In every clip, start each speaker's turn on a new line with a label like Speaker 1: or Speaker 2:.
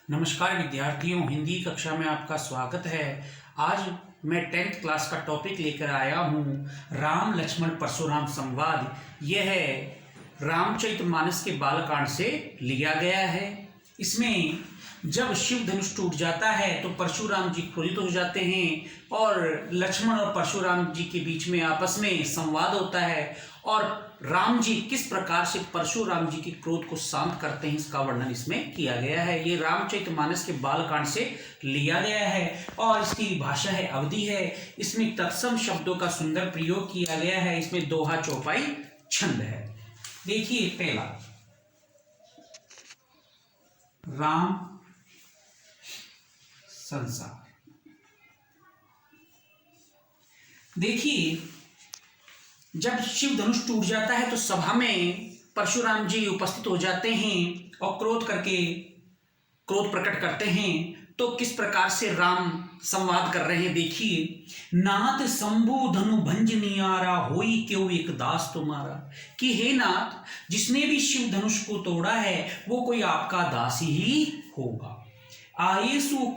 Speaker 1: नमस्कार विद्यार्थियों, हिंदी कक्षा में आपका स्वागत है। आज मैं 10th क्लास का टॉपिक लेकर आया हूँ राम लक्ष्मण परशुराम संवाद। यह रामचरितमानस के बालकांड से लिया गया है। इसमें जब शिव धनुष टूट जाता है तो परशुराम जी क्रोधित हो जाते हैं और लक्ष्मण और परशुराम जी के बीच में आपस में संवाद होता है और राम जी किस प्रकार से परशुराम जी के क्रोध को शांत करते हैं इसका वर्णन इसमें किया गया है। ये रामचरितमानस के बालकांड से लिया गया है और इसकी भाषा है अवधी है। इसमें तत्सम शब्दों का सुंदर प्रयोग किया गया है। इसमें दोहा चौपाई छंद है। देखिए पहला राम संसार। देखिए जब शिव धनुष टूट जाता है तो सभा में परशुराम जी उपस्थित हो जाते हैं और क्रोध प्रकट करते हैं। तो किस प्रकार से राम संवाद कर रहे हैं देखिए। नाथ शंभु धनु भंज नियारा होई क्यों एक दास तुम्हारा। कि हे नाथ, जिसने भी शिव धनुष को तोड़ा है वो कोई आपका दास ही होगा। आयेसु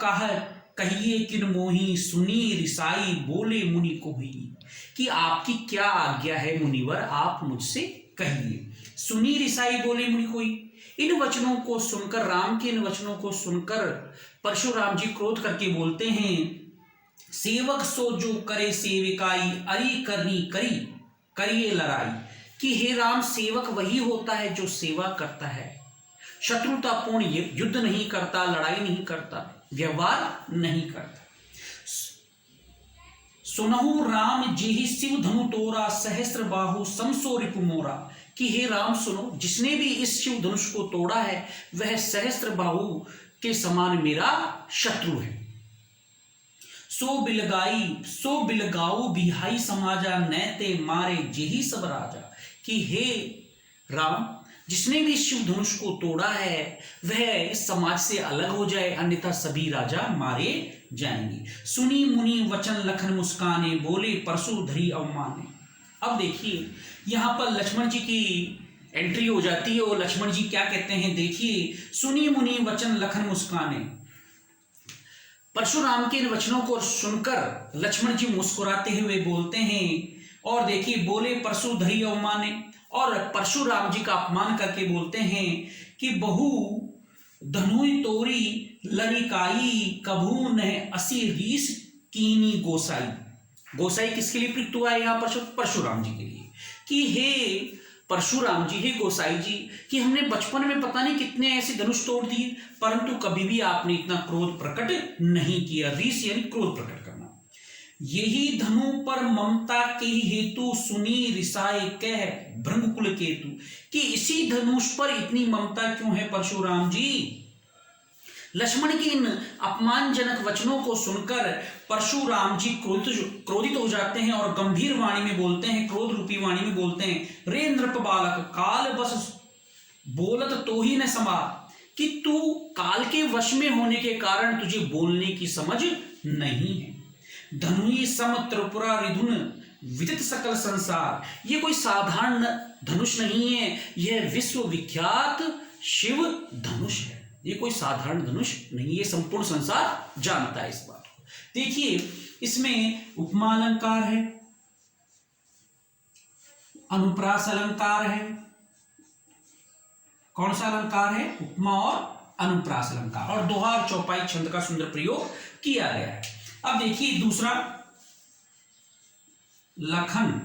Speaker 1: कहिए किन मोही सुनी रिसाई बोले मुनि को ही। कि आपकी क्या आज्ञा है मुनिवर, आप मुझसे कहिए। सुनी रिसाई बोले मुनि कोई। इन वचनों को सुनकर, राम के इन वचनों को सुनकर परशुराम जी क्रोध करके बोलते हैं, सेवक सो जो करे सेविकाई अरि करनी करी करिए लड़ाई। कि हे राम, सेवक वही होता है जो सेवा करता है, शत्रुतापूर्ण युद्ध नहीं करता, लड़ाई नहीं करता, व्यवहार नहीं करता। सुनहु राम जेहि शिव धनु तोरा सहस्त्र बाहु समसो रिपु मोरा। कि हे राम सुनो, जिसने भी इस शिव धनुष को तोड़ा है वह सहस्त्र बाहु के समान मेरा शत्रु है। सो बिलगाऊ बिहाई समाजा नैते मारे जेहि सब राजा। कि हे राम, जिसने भी शिव धनुष को तोड़ा है वह इस समाज से अलग हो जाए, अन्यथा सभी राजा मारे जाएंगे। सुनी मुनि वचन लखन मुस्काने बोले परशु धरी अवमाने। अब देखिए यहाँ पर लक्ष्मण जी की एंट्री हो जाती है और लक्ष्मण जी क्या कहते हैं देखिए। सुनी मुनि वचन लखन मुस्काने। परशुराम के इन वचनों को सुनकर लक्ष्मण जी मुस्कुराते हुए बोलते हैं और देखिए बोले परशु धरी अवमाने, और परशुराम जी का अपमान करके बोलते हैं कि बहु धनुई तोरी लरिकाई कभू न असी रीस कीनी गोसाई। गोसाई किसके लिए प्रयुक्त हुआ है यहाँ पर? परशुराम जी के लिए। कि हे परशुराम जी, हे गोसाई जी, कि हमने बचपन में पता नहीं कितने ऐसे धनुष तोड़ दिए परंतु कभी भी आपने इतना क्रोध प्रकट नहीं किया। रीस यानी क्रोध प्रकट करना। यही धनु पर ममता के हेतु सुनी रिसाए कह भृंगकुल केतु। कि इसी धनुष पर इतनी ममता क्यों है परशुराम जी? लक्ष्मण के इन अपमानजनक वचनों को सुनकर परशुराम जी क्रोधित हो जाते हैं और गंभीर वाणी में बोलते हैं, क्रोध रूपी वाणी में बोलते हैं, रे नृप बालक काल बस बोलत तो ही न समा। कि तू काल के वश में होने के कारण तुझे बोलने की समझ नहीं है। धनुई सम त्रिपुरा रिधुन विदित सकल संसार। ये कोई साधारण धनुष नहीं है, यह विश्व विख्यात शिव धनुष है। ये कोई साधारण धनुष नहीं, ये संपूर्ण संसार जानता है इस बात को। देखिए इसमें उपमा अलंकार है, अनुप्रास अलंकार है। कौन सा अलंकार है? उपमा और अनुप्रास अलंकार। और दोहा और चौपाई छंद का सुंदर प्रयोग किया गया है। अब देखिए दूसरा लखन।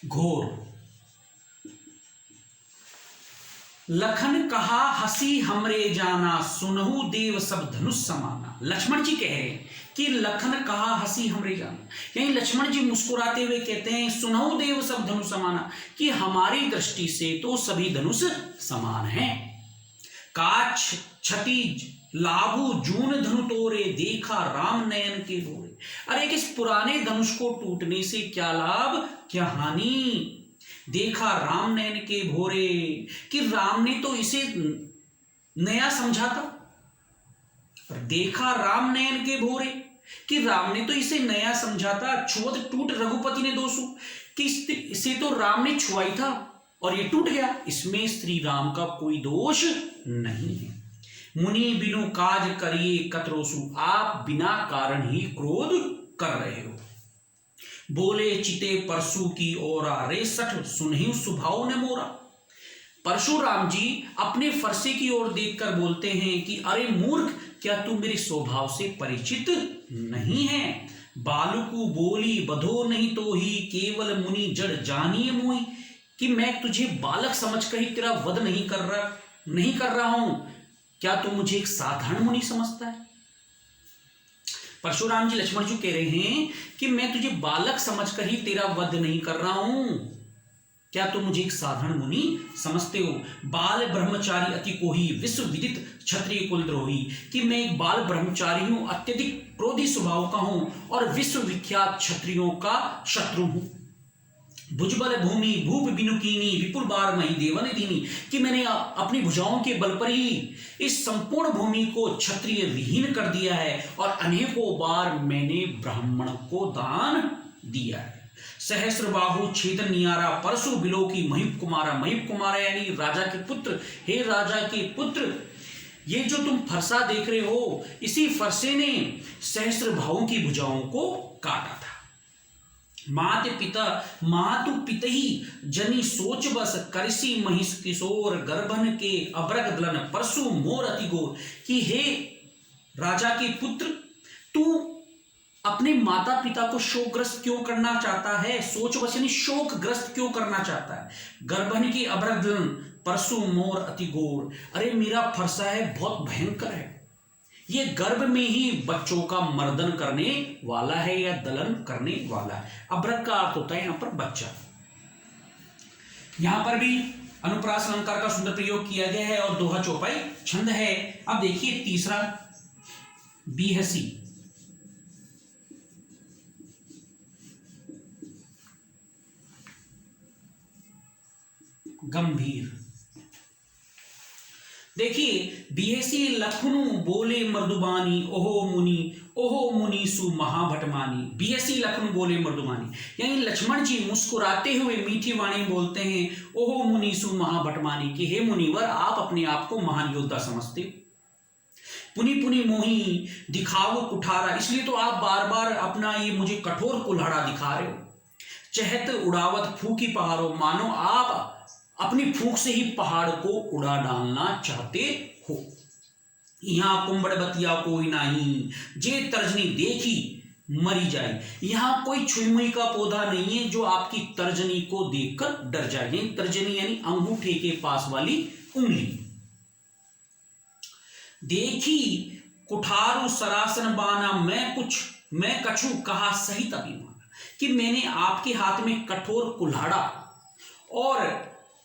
Speaker 1: घोर। लखन कहा हसी हमरे जाना सुनहु देव सब धनुष समाना। लक्ष्मण जी कह रहे हैं कि लखन कहा हसी हमरे जाना, यानी लक्ष्मण जी मुस्कुराते हुए कहते हैं सुनहु देव सब धनुष समाना। कि हमारी दृष्टि से तो सभी धनुष समान हैं। काछ छति लाभु जून धनु तोरे देखा राम नयन के भोरे। अरे किस पुराने धनुष को टूटने से क्या लाभ क्या हानि, देखा राम नयन के भोरे। कि राम ने तो इसे नया समझा था। देखा राम नयन के भोरे, कि राम ने तो इसे नया समझा था। छुअत टूट रघुपति ने दोषु, कि इसे तो राम ने छुआई था और ये टूट गया, इसमें श्री राम का कोई दोष नहीं है। मुनि बिनु काज करिए कतरोसु, आप बिना कारण ही क्रोध कर रहे हो। बोले चिते परशु की ओरा, रे सठ सुनहि सुभाव ने मोरा। परशुराम जी अपने फरसे की ओर देखकर बोलते हैं कि अरे मूर्ख, क्या तू मेरे स्वभाव से परिचित नहीं है। बालुकु बोली बधो नहीं तो ही, केवल मुनि जड़ जानिए मोही। कि मैं तुझे बालक समझकर ही तेरा वध नहीं कर रहा हूं, क्या तू मुझे एक साधारण मुनि समझता है। परशुराम जी लक्ष्मण जी कह रहे हैं कि मैं तुझे बालक समझकर ही तेरा वध नहीं कर रहा हूं, क्या तुम मुझे एक साधारण मुनि समझते हो। बाल ब्रह्मचारी अति कोही, विश्व विदित क्षत्रिय कुलद्रोही। कि मैं एक बाल ब्रह्मचारी हूं, अत्यधिक क्रोधी स्वभाव का हूं और विश्व विख्यात क्षत्रियों का शत्रु हूं। भुजबल भूमि भूप बिनुकीनी, विपुल बार मही देवन दीनी। कि मैंने अपनी भुजाओं के बल पर ही इस संपूर्ण भूमि को क्षत्रिय विहीन कर दिया है और अनेकों बार मैंने ब्राह्मण को दान दिया है। सहस्र बाहु छेदन नियारा, परशु बिलो की महिप कुमारा। महिप कुमारा यानी राजा के पुत्र। हे राजा के पुत्र, ये जो तुम फरसा देख रहे हो, इसी फरसे ने सहस्र भावों की भुजाओं को काटा था। माते पिता मातु पितही जनी सोच बस, करसी महिष किशोर गर्भन के अब्रग दलन, परशु मोर अति गोर। कि हे राजा के पुत्र, तू अपने माता पिता को शोकग्रस्त क्यों करना चाहता है। सोच बस यानी शोकग्रस्त क्यों करना चाहता है। गर्भन की अब्रग दलन, परशु मोर अति गोर। अरे मेरा फरसा है बहुत भयंकर है, ये गर्भ में ही बच्चों का मर्दन करने वाला है या दलन करने वाला है। अब्रक का अर्थ होता है यहां पर बच्चा। यहां पर भी अनुप्रास अलंकार का सुंदर प्रयोग किया गया है और दोहा चौपाई छंद है। अब देखिए तीसरा बीहसी। गंभीर। देखिए बीहसी लखनु बोले मर्दुबानी, ओहो मुनि सु महाभटमानी। बीहसी लखनु बोले मर्दुबानी यानी लक्ष्मण जी मुस्कुराते हुए मीठी वाणी बोलते हैं, ओहो मुनि सु महाभटमानी। कि हे मुनिवर, आप अपने आप को महान योद्धा समझते हो। पुनि पुनि मोही दिखाओ कुठारा, इसलिए तो आप बार बार अपना ये मुझे कठोर कुल्हाड़ा दिखा रहे हो। चहत उड़ावत फूकी पहाड़ों, मानो आप अपनी फूंक से ही पहाड़ को उड़ा डालना चाहते हो। यहां कुंबड़ बतिया कोई नहीं, जे तर्जनी देखी मरी जाए। यहां कोई छुईमुई का पौधा नहीं है जो आपकी तर्जनी को देखकर डर जाए। तर्जनी यानी अंगूठे के पास वाली उंगली। देखी कुठारू सरासन बाना, मैं कछु कहा सहित अभिमान। कि मैंने आपके हाथ में कठोर कुल्हाड़ा और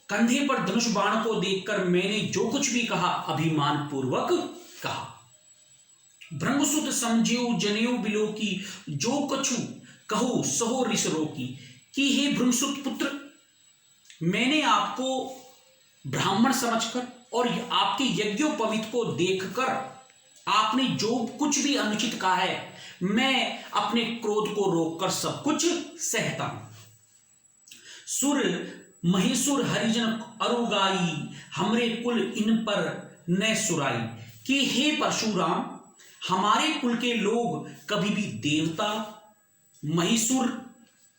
Speaker 1: कंधे पर धनुष बाण को देखकर मैंने जो कुछ भी कहा अभिमान पूर्वक कहा। ब्रह्मसुत समझेऊ जनेऊ बिलो की, जो कछु कहूं सहो रिस रोकी। कि हे ब्रह्मसुत पुत्र, मैंने आपको ब्राह्मण समझकर और आपके यज्ञोपवीत को देखकर आपने जो कुछ भी अनुचित कहा है, मैं अपने क्रोध को रोककर सब कुछ सहता हूं। सुर महिषुर हरिजन अरुगाई, हमरे कुल इन पर न सुराई। कि हे परशुराम, हमारे कुल के लोग कभी भी देवता, महिषुर,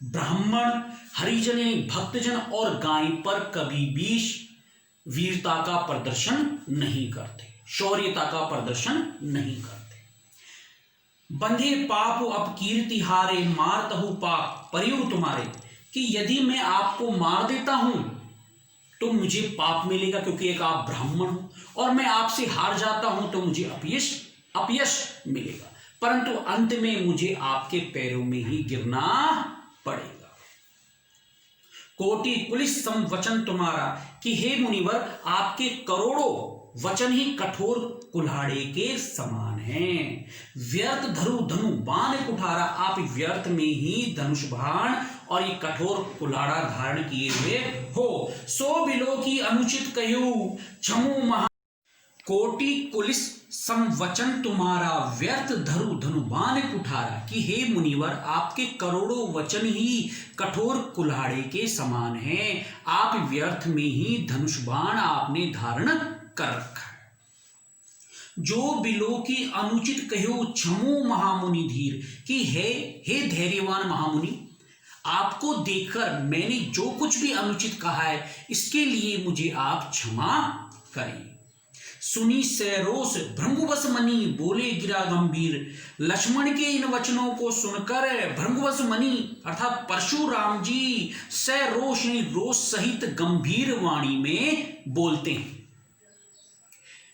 Speaker 1: ब्राह्मण, हरिजन भक्तजन और गाय पर कभी भी वीरता का प्रदर्शन नहीं करते, शौर्यता का प्रदर्शन नहीं करते। बंधे पाप अब कीर्ति हारे, मारतहु पाप परियुर तुम्हारे। कि यदि मैं आपको मार देता हूं तो मुझे पाप मिलेगा क्योंकि एक आप ब्राह्मण हो, और मैं आपसे हार जाता हूं तो मुझे अपयश मिलेगा, परंतु अंत में मुझे आपके पैरों में ही गिरना पड़ेगा। कोटि पुलिस सम वचन तुम्हारा। कि हे मुनिवर, आपके करोड़ों वचन ही कठोर कुल्हाड़े के समान हैं। व्यर्थ धरु धनु बाण कुठारा, आप व्यर्थ में ही धनुष बाण और ये कठोर कुल्हाड़ा धारण किए हुए हो। सो बिलो की अनुचित कहू छमु महा। कोटि कुलिस समवचन तुम्हारा, व्यर्थ धरु धनुबान कुठारा। कि हे मुनिवर, आपके करोड़ों वचन ही कठोर कुल्हाड़े के समान हैं, आप व्यर्थ में ही धनुष बाण आपने धारण कर रखा है। जो बिलो की अनुचित कहो क्षमो महामुनि धीर। कि हे धैर्यवान महामुनि, आपको देखकर मैंने जो कुछ भी अनुचित कहा है, इसके लिए मुझे आप क्षमा करें। सुनी सैरोस भृंगुवश मणि, बोले गिरा गंभीर। लक्ष्मण के इन वचनों को सुनकर भृंगुवश मणि अर्थात परशुराम जी सैरोष रोष सहित गंभीर वाणी में बोलते हैं।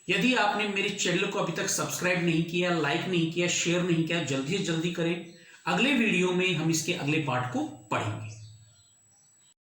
Speaker 1: यदि आपने मेरे चैनल को अभी तक सब्सक्राइब नहीं किया, लाइक नहीं किया, शेयर नहीं किया, जल्दी से जल्दी करें। अगले वीडियो में हम इसके अगले पार्ट को पढ़ेंगे।